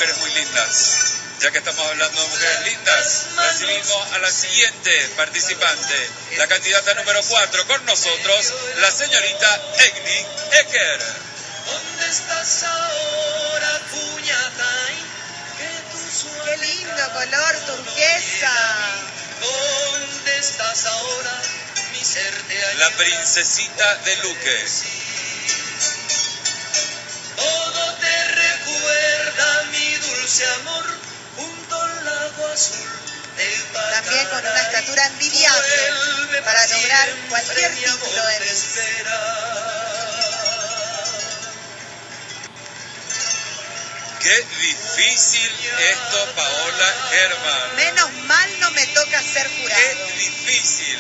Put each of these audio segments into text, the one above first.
mujeres muy lindas. Ya que estamos hablando de mujeres lindas, recibimos a la siguiente participante, la candidata número 4, con nosotros, la señorita Egni Eker. ¿Dónde estás ahora, Cuñatay? ¡Qué lindo color turquesa! ¿Dónde estás ahora, mi ser te La princesita de Luque. Todo te recuerda mi dulce amor junto al lago azul del Pacay. También con una estatura envidiable para lograr cualquier título de Miss. Qué difícil esto, Paola Germán. Menos mal no me toca ser jurado. Qué difícil.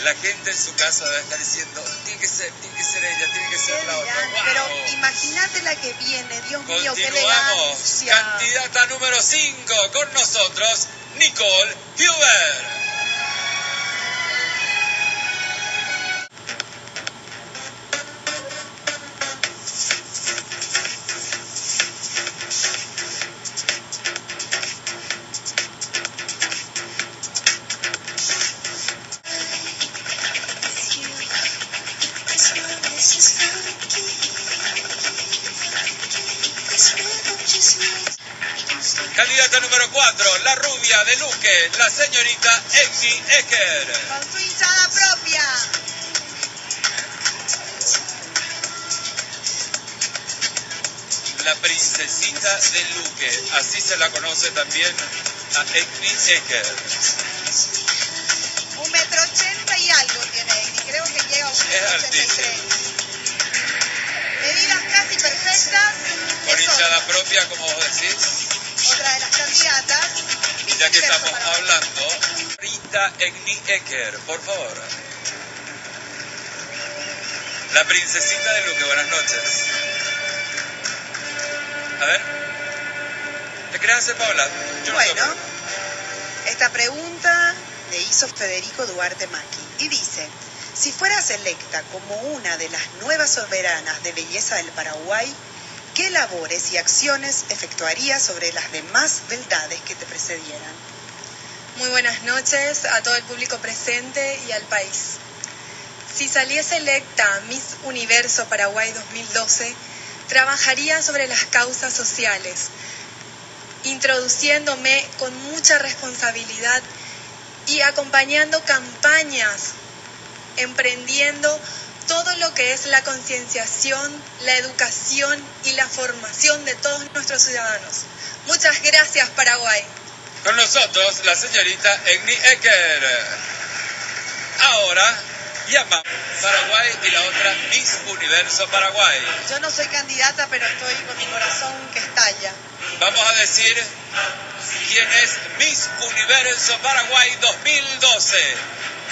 La gente en su casa debe estar diciendo, tiene que ser ella, tiene que ser la otra. Wow. Pero imagínate la que viene, Dios mío, qué Continuamos. elegancia. Candidata número 5 con nosotros, Nicole Huber. Candidata número 4, la rubia de Luque, la señorita Egni Eker. Con su hinchada propia. La princesita de Luque, así se la conoce también a Egni Eker. 1,80 m y algo tiene Egni, creo que llega a 1,83 Es m. altísimo. Medidas casi perfectas. Con Es hinchada propia, como vos decís. otra de las candidatas. Y ya que Universo estamos para- hablando, Rita Egni Eker, por favor. La princesita de Luque, buenas noches. A ver. ¿Te querés hacer, Paola? Yo no Bueno, toco. esta pregunta le hizo Federico Duarte Macchi y dice: si fueras electa como una de las nuevas soberanas de belleza del Paraguay, ¿qué labores y acciones efectuarías sobre las demás beldades que te precedieran? Muy buenas noches a todo el público presente y al país. Si saliese electa Miss Universo Paraguay 2012, trabajaría sobre las causas sociales, introduciéndome con mucha responsabilidad y acompañando campañas, emprendiendo todo lo que es la concienciación, la educación y la formación de todos nuestros ciudadanos. Muchas gracias, Paraguay. Con nosotros, la señorita Egni Eker. Ahora, llama Paraguay y la otra Miss Universo Paraguay. Yo no soy candidata, pero estoy con mi corazón que estalla. Vamos a decir quién es Miss Universo Paraguay 2012.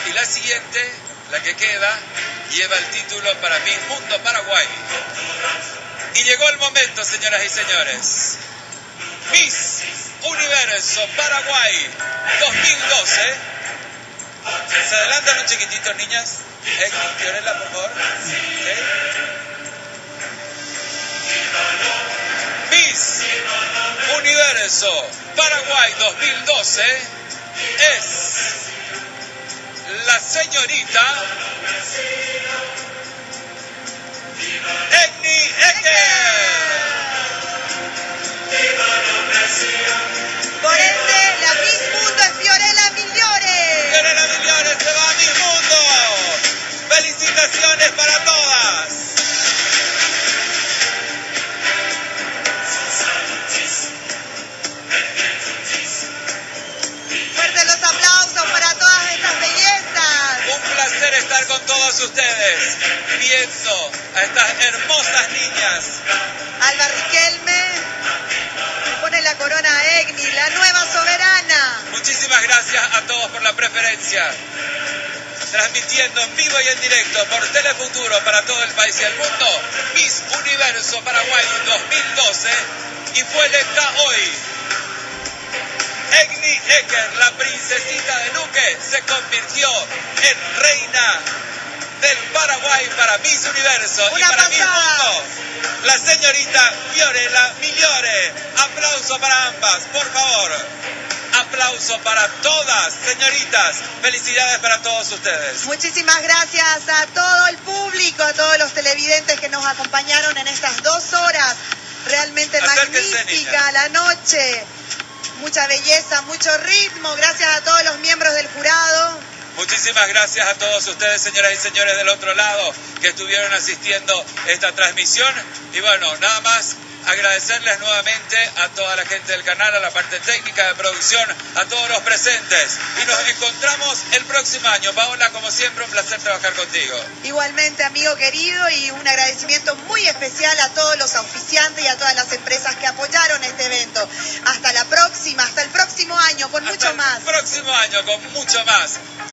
Y la siguiente, la que queda, lleva el título para Miss Mundo Paraguay. Y llegó el momento, señoras y señores. Miss Universo Paraguay 2012. ¿Se adelantan un chiquitito, niñas? Fiorella, por favor. ¿Sí? Miss Universo Paraguay 2012 es la señorita Egni Eker. Por ende, la Miss Mundo es Fiorella Migliore. Fiorella Migliore se va a Miss Mundo. Felicitaciones para todas. Fuertes los aplausos para todas estas bellezas. Un placer estar con todos ustedes, viendo a estas hermosas niñas. Alba Riquelme pone la corona a Egni, la nueva soberana. Muchísimas gracias a todos por la preferencia. Transmitiendo en vivo y en directo por Telefuturo para todo el país y el mundo, Miss Universo Paraguay 2012, y fue electa hoy. Egni Eker, la princesita de Luque, se convirtió en reina del Paraguay para Miss Universo y Una para Miss pasada. Mundo. la señorita Fiorella Migliore. Aplauso para ambas, por favor. Aplauso para todas, señoritas. Felicidades para todos ustedes. Muchísimas gracias a todo el público, a todos los televidentes que nos acompañaron en estas 2 horas. Realmente Acérquense, magnífica niña. la noche. Mucha belleza, mucho ritmo. Gracias a todos los miembros del jurado. Muchísimas gracias a todos ustedes, señoras y señores del otro lado, que estuvieron asistiendo a esta transmisión. Y bueno, nada más agradecerles nuevamente a toda la gente del canal, a la parte técnica de producción, a todos los presentes. Y nos encontramos el próximo año. Paola, como siempre, un placer trabajar contigo. Igualmente, amigo querido, y un agradecimiento muy especial a todos los auspiciantes y a todas las empresas que apoyaron este evento. Hasta la próxima, hasta el próximo año, con mucho más. Hasta el próximo año, con mucho más.